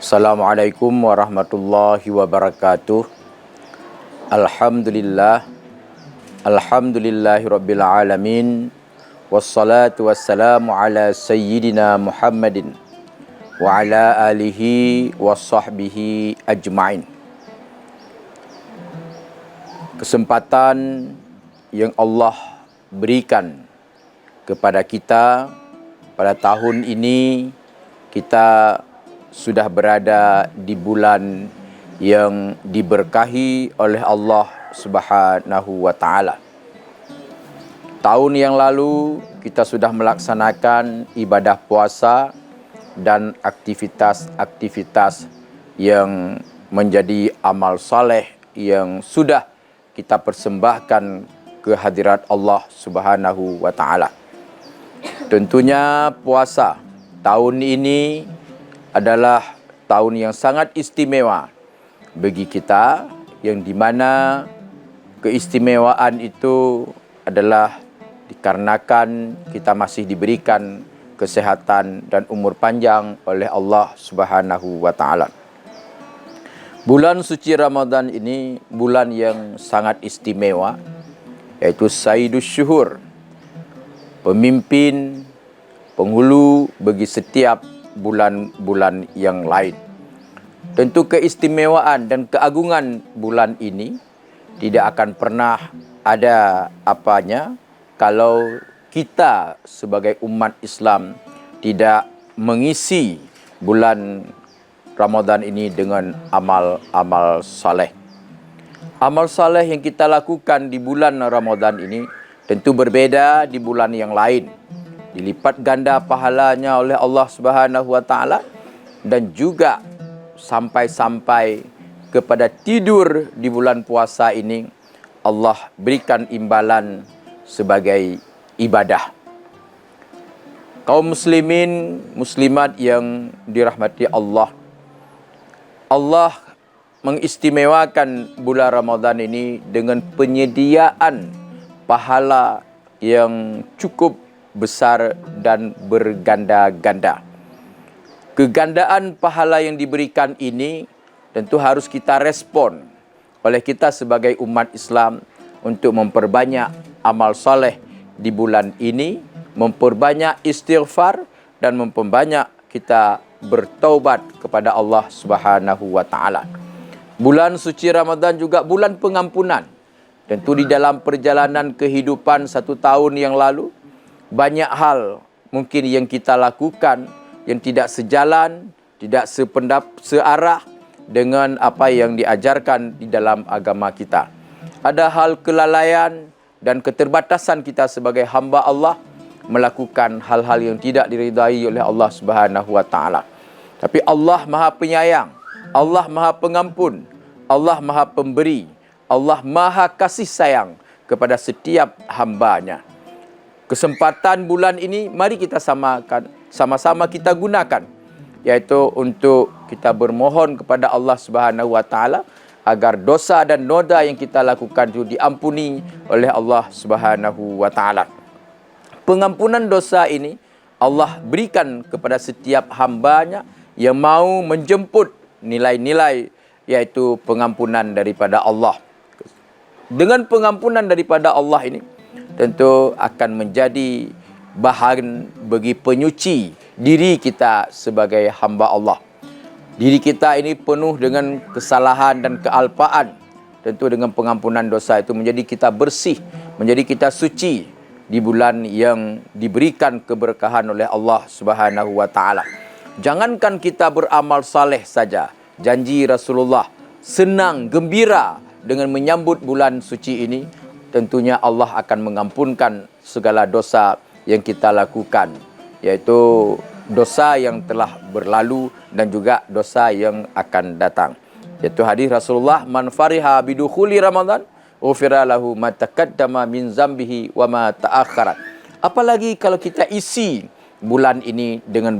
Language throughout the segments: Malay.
Assalamualaikum warahmatullahi wabarakatuh. Alhamdulillah. Alhamdulillahirabbil alamin. Wassalatu wassalamu ala sayyidina Muhammadin wa ala alihi washabbihi ajmain. Kesempatan yang Allah berikan kepada kita pada tahun ini, kita sudah berada di bulan yang diberkahi oleh Allah Subhanahu wa taala. Tahun yang lalu kita sudah melaksanakan ibadah puasa dan aktivitas-aktivitas yang menjadi amal saleh yang sudah kita persembahkan ke hadirat Allah Subhanahu wa taala. Tentunya puasa tahun ini adalah tahun yang sangat istimewa bagi kita, yang dimana keistimewaan itu adalah dikarenakan kita masih diberikan kesehatan dan umur panjang oleh Allah Subhanahu wa taala. Bulan suci Ramadan ini bulan yang sangat istimewa, yaitu Sayyidus Syuhur, pemimpin, penghulu bagi setiap bulan-bulan yang lain. Tentu keistimewaan dan keagungan bulan ini tidak akan pernah ada apanya kalau kita sebagai umat Islam tidak mengisi bulan Ramadan ini dengan amal-amal saleh. Amal saleh yang kita lakukan di bulan Ramadan ini tentu berbeda di bulan yang lain. Dilipat ganda pahalanya oleh Allah Subhanahu wa taala, dan juga sampai kepada tidur di bulan puasa ini Allah berikan imbalan sebagai ibadah. Kaum muslimin muslimat yang dirahmati Allah, Allah mengistimewakan bulan Ramadan ini dengan penyediaan pahala yang cukup besar dan berganda-ganda. Kegandaan pahala yang diberikan ini tentu harus kita respon oleh kita sebagai umat Islam untuk memperbanyak amal soleh di bulan ini, memperbanyak istighfar dan memperbanyak kita bertaubat kepada Allah Subhanahu wa taala. Bulan suci Ramadan juga bulan pengampunan. Tentu di dalam perjalanan kehidupan satu tahun yang lalu, banyak hal mungkin yang kita lakukan yang tidak sejalan, tidak searah dengan apa yang diajarkan di dalam agama kita. Ada hal kelalaian dan keterbatasan kita sebagai hamba Allah melakukan hal-hal yang tidak diridai oleh Allah Subhanahu wa taala. Tapi Allah Maha Penyayang, Allah Maha Pengampun, Allah Maha Pemberi, Allah Maha Kasih Sayang kepada setiap hamba-Nya. Kesempatan bulan ini mari kita sama-sama kita gunakan, yaitu untuk kita bermohon kepada Allah Subhanahu wa taala agar dosa dan noda yang kita lakukan itu diampuni oleh Allah Subhanahu wa taala. Pengampunan dosa ini Allah berikan kepada setiap hamba-Nya yang mau menjemput nilai-nilai, yaitu pengampunan daripada Allah. Dengan pengampunan daripada Allah ini tentu akan menjadi bahan bagi penyuci diri kita sebagai hamba Allah. Diri kita ini penuh dengan kesalahan dan kealpaan. Tentu dengan pengampunan dosa itu menjadi kita bersih, menjadi kita suci di bulan yang diberikan keberkahan oleh Allah Subhanahu wa taala. Jangankan kita beramal saleh saja, janji Rasulullah senang, gembira dengan menyambut bulan suci ini, tentunya Allah akan mengampunkan segala dosa yang kita lakukan, yaitu dosa yang telah berlalu dan juga dosa yang akan datang. Yaitu hadis Rasulullah, man fariha bidukhuli Ramadan ghufira lahu ma taqaddama min zambihi wa ma ta'akhkhara. Apalagi kalau kita isi bulan ini dengan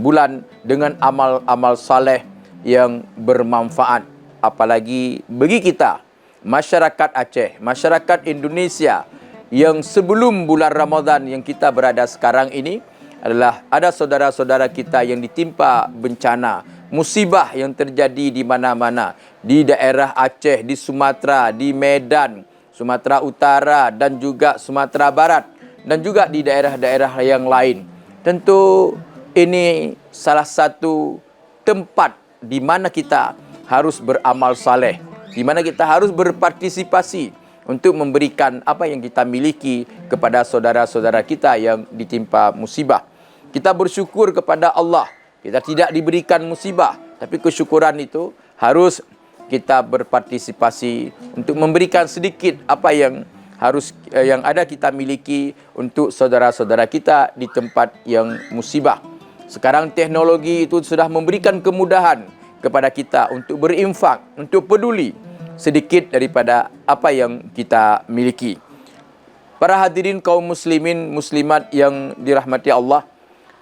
amal-amal saleh yang bermanfaat, apalagi bagi kita masyarakat Aceh, masyarakat Indonesia yang sebelum bulan Ramadan yang kita berada sekarang ini adalah ada saudara-saudara kita yang ditimpa bencana musibah yang terjadi di mana-mana, di daerah Aceh, di Sumatera, di Medan, Sumatera Utara dan juga Sumatera Barat dan juga di daerah-daerah yang lain. Tentu ini salah satu tempat di mana kita harus beramal saleh, di mana kita harus berpartisipasi untuk memberikan apa yang kita miliki kepada saudara-saudara kita yang ditimpa musibah. Kita bersyukur kepada Allah. Kita tidak diberikan musibah, tapi kesyukuran itu harus kita berpartisipasi untuk memberikan sedikit apa yang ada kita miliki untuk saudara-saudara kita di tempat yang musibah. Sekarang teknologi itu sudah memberikan kemudahan kepada kita untuk berinfak, untuk peduli sedikit daripada apa yang kita miliki. Para hadirin kaum muslimin muslimat yang dirahmati Allah,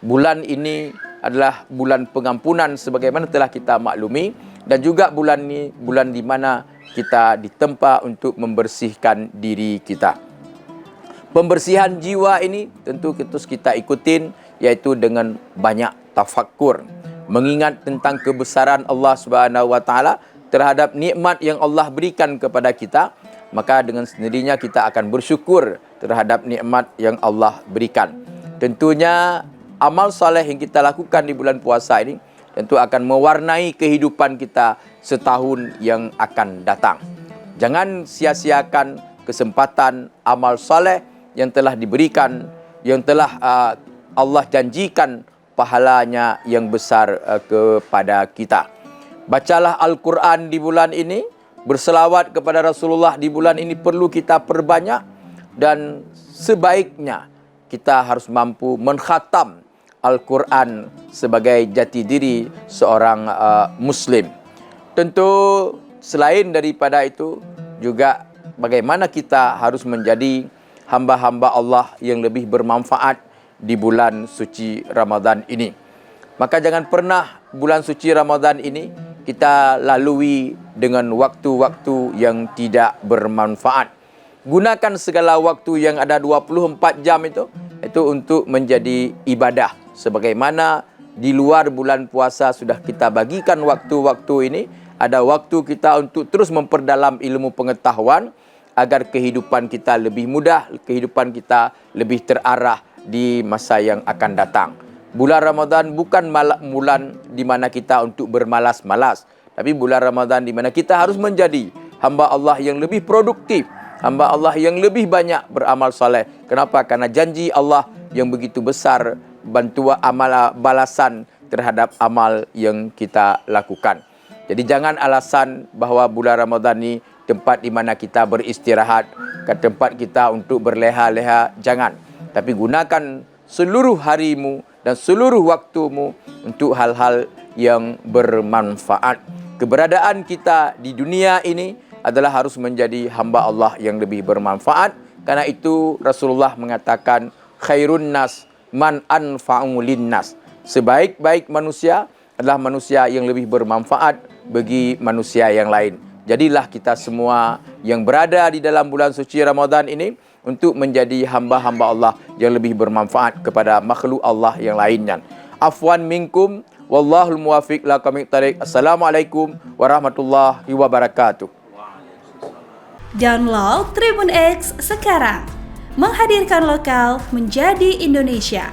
bulan ini adalah bulan pengampunan sebagaimana telah kita maklumi, dan juga bulan ini bulan di mana kita ditempa untuk membersihkan diri kita. Pembersihan jiwa ini tentu kita ikutin, yaitu dengan banyak tafakkur, mengingat tentang kebesaran Allah Subhanahu wa taala terhadap nikmat yang Allah berikan kepada kita, maka dengan sendirinya kita akan bersyukur terhadap nikmat yang Allah berikan. Tentunya amal soleh yang kita lakukan di bulan puasa ini tentu akan mewarnai kehidupan kita setahun yang akan datang. Jangan sia-siakan kesempatan amal soleh yang telah diberikan, yang telah Allah janjikan pahalanya yang besar kepada kita. Bacalah Al-Quran di bulan ini, berselawat kepada Rasulullah di bulan ini perlu kita perbanyak, dan sebaiknya kita harus mampu menkhatam Al-Quran sebagai jati diri seorang Muslim. Tentu selain daripada itu juga bagaimana kita harus menjadi hamba-hamba Allah yang lebih bermanfaat di bulan suci Ramadan ini. Maka jangan pernah bulan suci Ramadan ini kita lalui dengan waktu-waktu yang tidak bermanfaat. Gunakan segala waktu yang ada 24 jam itu untuk menjadi ibadah. Sebagaimana di luar bulan puasa sudah kita bagikan waktu-waktu ini, ada waktu kita untuk terus memperdalam ilmu pengetahuan agar kehidupan kita lebih mudah, kehidupan kita lebih terarah di masa yang akan datang. Bulan Ramadan bukan bulan di mana kita untuk bermalas-malas, tapi bulan Ramadan di mana kita harus menjadi hamba Allah yang lebih produktif, hamba Allah yang lebih banyak beramal saleh. Kenapa? Karena janji Allah yang begitu besar, bantuan amal balasan terhadap amal yang kita lakukan. Jadi jangan alasan bahawa bulan Ramadan ni tempat di mana kita beristirahat, ke tempat kita untuk berleha-leha, jangan. Tapi gunakan seluruh harimu dan seluruh waktumu untuk hal-hal yang bermanfaat. Keberadaan kita di dunia ini adalah harus menjadi hamba Allah yang lebih bermanfaat. Karena itu Rasulullah mengatakan khairun nas man anfa'u linnas. Sebaik-baik manusia adalah manusia yang lebih bermanfaat bagi manusia yang lain. Jadilah kita semua yang berada di dalam bulan suci Ramadan ini untuk menjadi hamba-hamba Allah yang lebih bermanfaat kepada makhluk Allah yang lainnya. Afwan minkum, wallahul muwafiq laqamit tariq. Assalamualaikum warahmatullahi wabarakatuh. Download Tribun X sekarang. Menghadirkan lokal menjadi Indonesia.